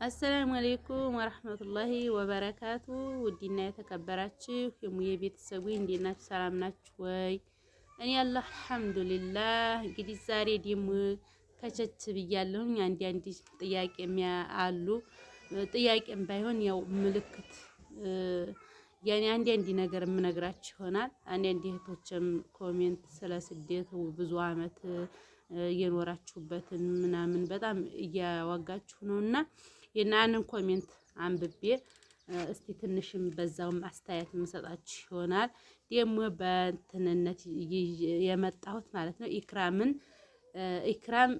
አሰላሙ አሌይኩም ወረህመቱላሂ ወበረካቱ። ውድና የተከበራችሁ የሙዬ ቤተሰቡ እንዴት ናችሁ? ሰላም ናችሁ ወይ? እኔ አላህ አልሐምዱሊላህ። እንግዲህ ዛሬ ደግሞ ከቸች ብያለሁኝ። አንድ ጥያቄ አሉ ጥያቄም ባይሆን ያው ምልክት ያኔ አንድ ነገር የምነግራችሁ ይሆናል። አንድ እህቶችም ኮሜንት ስለ ስደት ብዙ አመት የኖራችሁበትን ምናምን በጣም እያዋጋችሁ ነውና የናንን ኮሜንት አንብቤ እስቲ ትንሽም በዛውም አስተያየት የምሰጣችሁ ይሆናል። ደግሞ በእንትንነት የመጣሁት ማለት ነው ኢክራም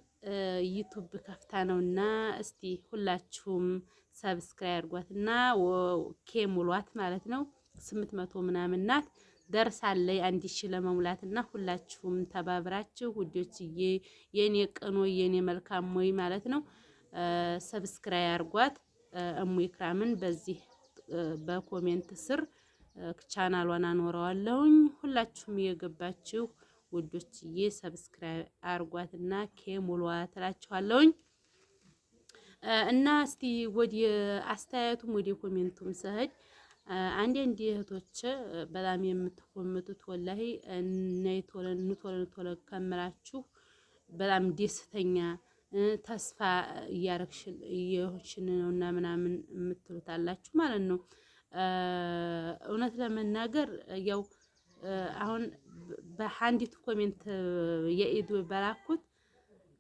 ዩቲዩብ ከፍታ ነውና እስቲ ሁላችሁም ሰብስክራይብ አድርጓትና ሙሏት ማለት ነው። 800 ምናምን ናት ደርሳለች 1000 ለመሙላትና ሁላችሁም ተባብራችሁ ውዶችዬ የኔ ቀኖ የኔ መልካም ወይ ማለት ነው ሰብስክራይብ አድርጓት። እሙ ኢክራምን በዚህ በኮሜንት ስር ቻናሏን አኖረዋለሁኝ። ሁላችሁም እየገባችሁ ውዶችዬ ሰብስክራይብ አድርጓትና ሙሏት እላችኋለሁኝ። እና እስቲ ወደ አስተያየቱም ወደ ኮሜንቱም ስሄድ አንድ እህቶች በጣም የምትኮምቱት ወላሂ ነይ ቶሎ ከምላችሁ በጣም ደስተኛ ተስፋ እያረግሽን ነውና ምናምን የምትሉታላችሁ ማለት ነው። እውነት ለመናገር ያው አሁን በአንዲቱ ኮሜንት የኢዱ በላኩት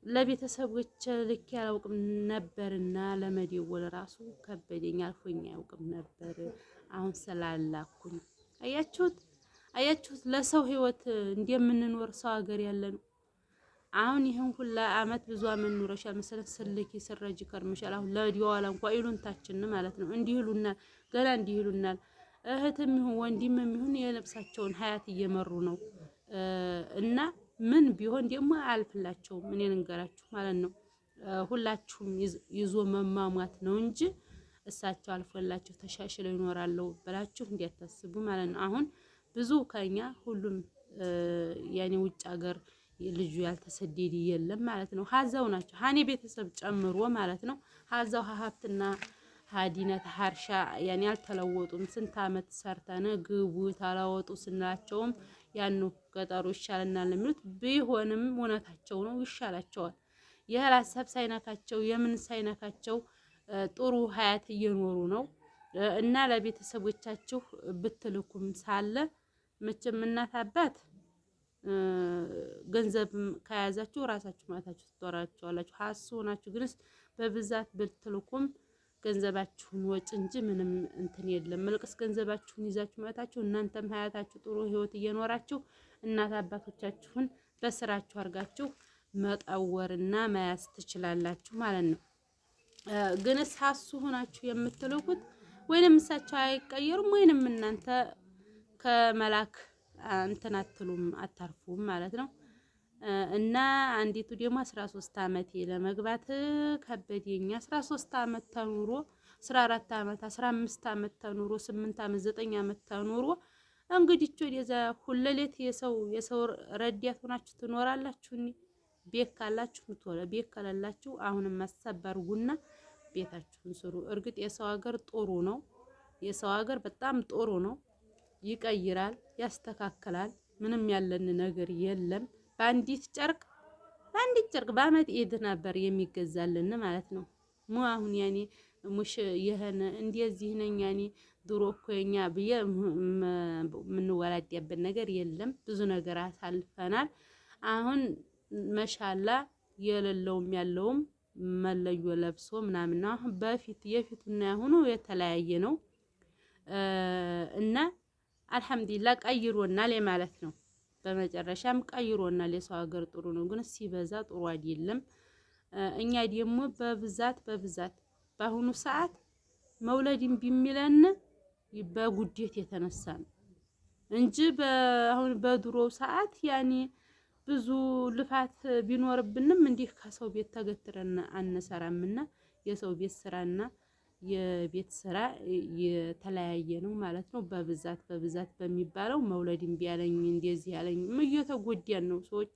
ለቤተሰቦች ልክ ያላውቅም ነበርና ለመደወል ራሱ ከበደኝ አልፎኝ አያውቅም ነበር። አሁን ስላላኩኝ አያችሁት ለሰው ህይወት እንደምንኖር ሰው ሀገር ያለ ነው። አሁን ይሄን ሁላ አመት ብዙ አመት ኑረሻል መሰረት ስልኪ ስረጅ ከርምሻል። አሁን ለዲዋላ እንኳን ይሉንታችን ማለት ነው እንዲህ ይሉናል፣ ገና እንዲህ ይሉናል። እህትም ይሁን ወንድምም ይሁን የነፍሳቸውን ሀያት እየመሩ ነው እና ምን ቢሆን ደግሞ አልፍላቸውም። እኔ ልንገራችሁ ማለት ነው ሁላችሁም ይዞ መማማት ነው እንጂ እሳቸው አልፎላቸው ተሻሽለው ይኖራሉ ብላችሁ እንዲያታስቡ ማለት ነው። አሁን ብዙ ከኛ ሁሉም ያኔ ውጭ ሀገር ልጁ ያልተሰደደ የለም ማለት ነው። ሀዛው ናቸው ሀኔ ቤተሰብ ጨምሮ ማለት ነው። ሀዛው ሀብትና ሀዲነት ሀርሻ ያኔ አልተለወጡም። ስንት አመት ሰርተን ግቡ ታላወጡ ስንላቸውም ያኑ ገጠሩ ይሻለናል የሚሉት ቢሆንም እውነታቸው ነው፣ ይሻላቸዋል። የህል ሀሳብ ሳይነካቸው የምን ሳይነካቸው ጥሩ ሀያት እየኖሩ ነው። እና ለቤተሰቦቻችሁ ብትልኩም ሳለ መቼም እናት አባት ገንዘብ ከያዛችሁ ራሳችሁ ማታችሁ ትጦራቸዋላችሁ። ሀሱ ሆናችሁ ግንስ በብዛት ብትልኩም ገንዘባችሁን ወጭ እንጂ ምንም እንትን የለም። መልቀስ ገንዘባችሁን ይዛችሁ ማታችሁ እናንተም ሀያታችሁ ጥሩ ህይወት እየኖራችሁ እናት አባቶቻችሁን በስራችሁ አድርጋችሁ መጠወርና መያዝ ትችላላችሁ ማለት ነው። ግንስ ሀሱ ሆናችሁ የምትልኩት ወይንም እሳቸው አይቀየሩም ወይንም እናንተ ከመላክ እንትን አትሉም አታርፉም ማለት ነው። እና አንዲቱ ደግሞ 13 አመት ለመግባት ከበደኝ። 13 አመት ተኑሮ 14 አመት 15 አመት ተኑሮ 8 አመት 9 አመት ተኑሮ እንግዲህ ወደዛ ሁለሌት የሰው ረዳት ሆናችሁ ትኖራላችሁ። ቤት ካላችሁ ምትወለ ቤት ከሌላችሁ አሁንም አሰባርጉና ቤታችሁን ስሩ። እርግጥ የሰው ሀገር ጥሩ ነው። የሰው ሀገር በጣም ጥሩ ነው። ይቀይራል፣ ያስተካክላል። ምንም ያለን ነገር የለም። በአንዲት ጨርቅ በአመት ኢድ ነበር የሚገዛልን ማለት ነው። አሁን ያኔ ሙሽ ይሄን እንደዚህ ነኝ ያኔ ድሮ እኮ የኛ ብዬ የምንወላደበት ነገር የለም። ብዙ ነገር አሳልፈናል። አሁን መሻላ የሌለውም ያለውም መለዮ ለብሶ ምናምን ነው። አሁን የፊቱና ያሁኑ የተለያየ ነው እና አልሐምዱሊላህ ቀይሮናል ማለት ነው። በመጨረሻም ቀይሮናል። የሰው ሀገር ጥሩ ነው፣ ግን ሲበዛ ጥሩ አይደለም። እኛ ደግሞ በብዛት በአሁኑ ሰዓት መውለድም ቢሚለን በጉዴት የተነሳ ነው እንጂ አሁን በድሮ ሰዓት ያኔ ብዙ ልፋት ቢኖርብንም እንዲህ ከሰው ቤት ተገትረን አንሰራምና የሰው ቤት ስራና የቤት ስራ የተለያየ ነው ማለት ነው። በብዛት በሚባለው መውለድም ቢያለኝ እንደዚህ ያለኝ እየተጎዳን ነው ሰዎች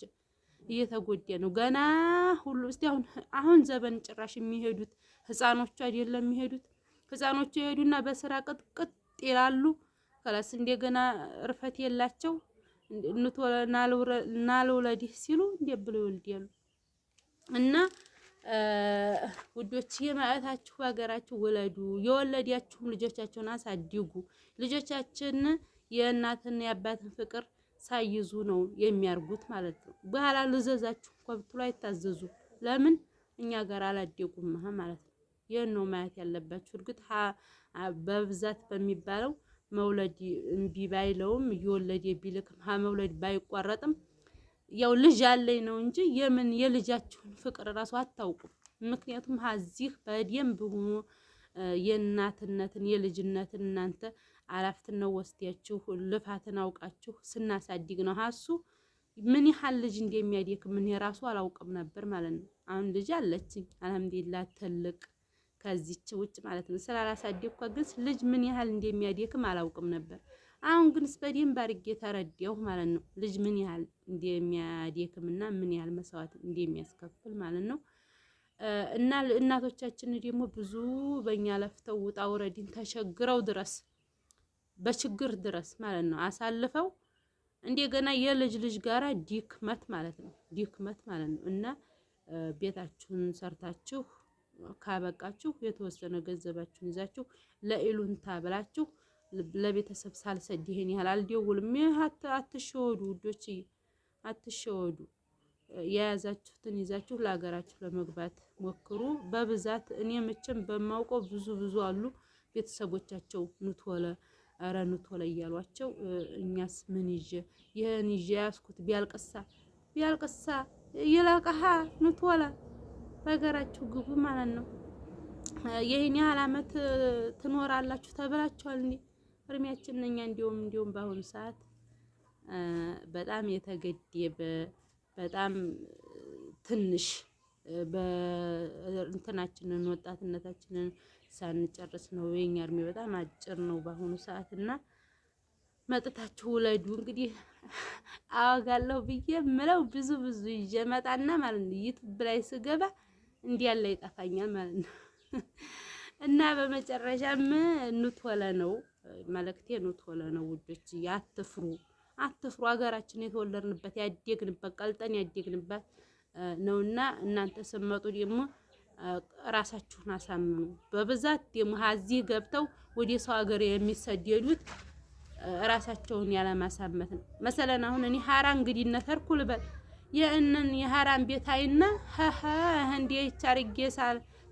እየተጎዳ ነው ገና ሁሉ። እስቲ አሁን ዘበን ጭራሽ የሚሄዱት ህፃኖቹ አይደለም የሚሄዱት። ህፃኖቹ ይሄዱና በስራ ቅጥቅጥ ይላሉ። ከላስ እንደገና እርፈት የላቸው ናልውለድህ ሲሉ እንደ ብለው ይወልዳሉ። እና ውዶች የማለታችሁ በሀገራችሁ ውለዱ። የወለዳችሁም ልጆቻችሁን አሳድጉ። ልጆቻችን የእናትና የአባትን ፍቅር ሳይዙ ነው የሚያርጉት ማለት ነው። በኋላ ልዘዛችሁ እንኳ ብትሉ አይታዘዙ። ለምን እኛ ጋር አላደጉም ማለት ነው። ይህን ነው ማየት ያለባችሁ። እርግጥ በብዛት በሚባለው መውለድ እምቢ ባይለውም እየወለደ ቢልክም መውለድ ባይቋረጥም ያው ልጅ አለኝ ነው እንጂ የምን የልጃችሁን ፍቅር እራሱ አታውቁም። ምክንያቱም እዚህ በደንብ ሆኖ የእናትነትን የልጅነትን እናንተ አላፍትነው ወስዳችሁ ልፋትን አውቃችሁ ስናሳድግ ነው ሀሱ ምን ያህል ልጅ እንደሚያደክም ምን የራሱ አላውቅም ነበር ማለት ነው። አሁን ልጅ አለችኝ አልሐምዱሊላህ ትልቅ ከዚች ውጭ ማለት ነው። ስላላሳደግኳ ግን ልጅ ምን ያህል እንደሚያደክም አላውቅም ነበር። አሁን ግን በደንብ አድርጌ ተረዳሁ ማለት ነው። ልጅ ምን ያህል እንደሚያደክምና ምን ያህል መስዋዕት እንደሚያስከፍል ማለት ነው። እና እናቶቻችን ደግሞ ብዙ በእኛ ለፍተው ውጣ ውረድን ተቸግረው ድረስ በችግር ድረስ ማለት ነው አሳልፈው እንደገና የልጅ ልጅ ጋራ ዲክመት ማለት ነው። ዲክመት ማለት ነው። እና ቤታችሁን ሰርታችሁ ካበቃችሁ የተወሰነ ገንዘባችሁን ይዛችሁ ለኢሉንታ ብላችሁ ለቤተሰብ ሳልሰድ ይሄን ያህል አልደውልም። አትሸወዱ ውዶች፣ አትሸወዱ። የያዛችሁትን ይዛችሁ ለሀገራችሁ ለመግባት ሞክሩ። በብዛት እኔ መቼም በማውቀው ብዙ አሉ ቤተሰቦቻቸው ኑቶለ አረ ኑቶለ እያሏቸው እኛስ ምን ይዤ ይሄን ይዤ ያስኩት ቢያልቅሳ ይላቀሃ ኑቶለ በሀገራችሁ ግቡ ማለት ነው። ይሄን ያህል አመት ትኖራላችሁ ተብላችኋል። እድሜያችን እኛ እንዲሁም በአሁኑ ሰዓት በጣም የተገደበ በጣም ትንሽ በእንትናችንን ወጣትነታችንን ሳንጨርስ ነው። የኛ እድሜ በጣም አጭር ነው በአሁኑ ሰዓት እና መጥታችሁ ውለዱ። እንግዲህ አዋጋለሁ ብዬ ምለው ብዙ ይዤ መጣና ማለት ነው ዩቲዩብ ላይ ስገባ እንዲህ ያለ ይጠፋኛል ማለት ነው። እና በመጨረሻም ኑቶለ ነው መልእክቴ፣ ኑቶለ ነው ውዶች። አትፍሩ። ሀገራችን የተወለድንበት ያደግንበት ቀልጠን ያደግንበት ነውና እናንተ ስትመጡ ደግሞ ራሳችሁን አሳምኑ። በብዛት ደግሞ እዚህ ገብተው ወደ ሰው ሀገር የሚሰደዱት ራሳቸውን ያለማሳመት ነው። መሰለን አሁን እኔ ሀራን እንግዲህ ተርኩ ልበል የእነን የሀራን ቤታይና እንዴ ይቻርጌ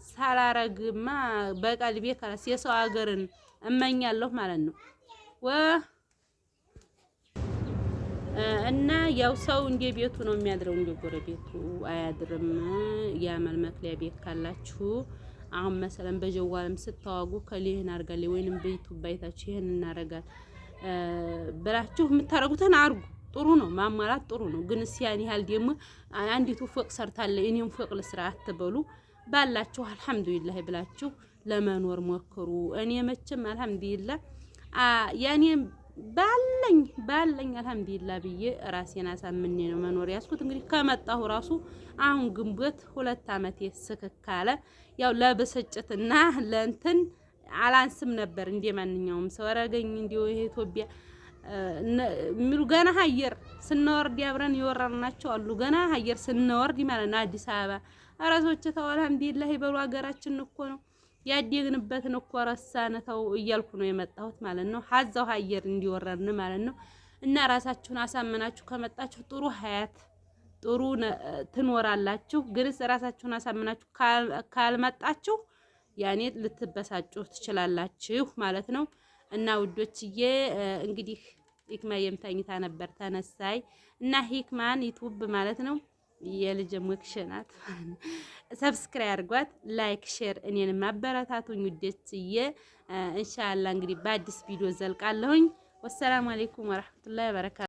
ሳላረግማ በቀልቤ ካላስ የሰው ሀገርን እመኛለሁ ማለት ነው። እና ያው ሰው እንደ ቤቱ ነው የሚያድረው፣ እንደ ጎረቤቱ አያድርም። የአመል መክሊያ ቤት ካላችሁ አሁን መሰለን በጀዋልም ስታዋጉ ከሊህን አርጋለኝ ወይንም ቤቱ ባይታችሁ ይሄን እናረጋል ብላችሁ የምታረጉትን አርጉ። ጥሩ ነው ማሟላት ጥሩ ነው። ግን ሲያን ያህል ደግሞ አንዲቱ ፎቅ ሰርታለች እኔም ፎቅ ልስራ አትበሉ። ባላችሁ አልሐምዱሊላህ ብላችሁ ለመኖር ሞክሩ። እኔ መቼም አልሐምዱሊላህ ያኔ ባለኝ አልሐምዱሊላህ ብዬ ራሴን አሳምኜ ነው መኖር ያስኩት። እንግዲህ ከመጣሁ ራሱ አሁን ግንቦት 2 አመት ስክካለ ያው ለብስጭትና ለእንትን አላንስም ነበር እንደ ማንኛውም ሰው አረገኝ እንዲሁ ይሄ ኢትዮጵያ ሚሉ ገና ሀየር ስንወርድ አብረን ይወራናቸው አሉ። ገና ሀየር ስንወርድ ማለት ነው አዲስ አበባ አራሶች ተው አልሐምዱሊላህ ይበሉ። ሀገራችን እኮ ነው ያደግንበትን እኮ ረሳን ተው እያልኩ ነው የመጣሁት ማለት ነው። ሀዛው ሀየር እንዲወረርን ማለት ነው። እና ራሳችሁን አሳምናችሁ ከመጣችሁ ጥሩ ሀያት ጥሩ ትኖራላችሁ። ግንስ ራሳችሁን አሳምናችሁ ካልመጣችሁ ያኔ ልትበሳጩ ትችላላችሁ ማለት ነው። እና ውዶችዬ እንግዲህ ሂክማ የምታኝታ ነበር ተነሳይ እና ሂክማን ዩቲዩብ ማለት ነው የልጅ ሙክሽናት ሰብስክራይብ አድርጓት፣ ላይክ ሼር እኔንም ማበረታቱኝ ውዶችዬ። ኢንሻአላህ እንግዲህ በአዲስ ቪዲዮ ዘልቃለሁኝ። ወሰላሙ አለይኩም ወራህመቱላሂ ወበረካቱ።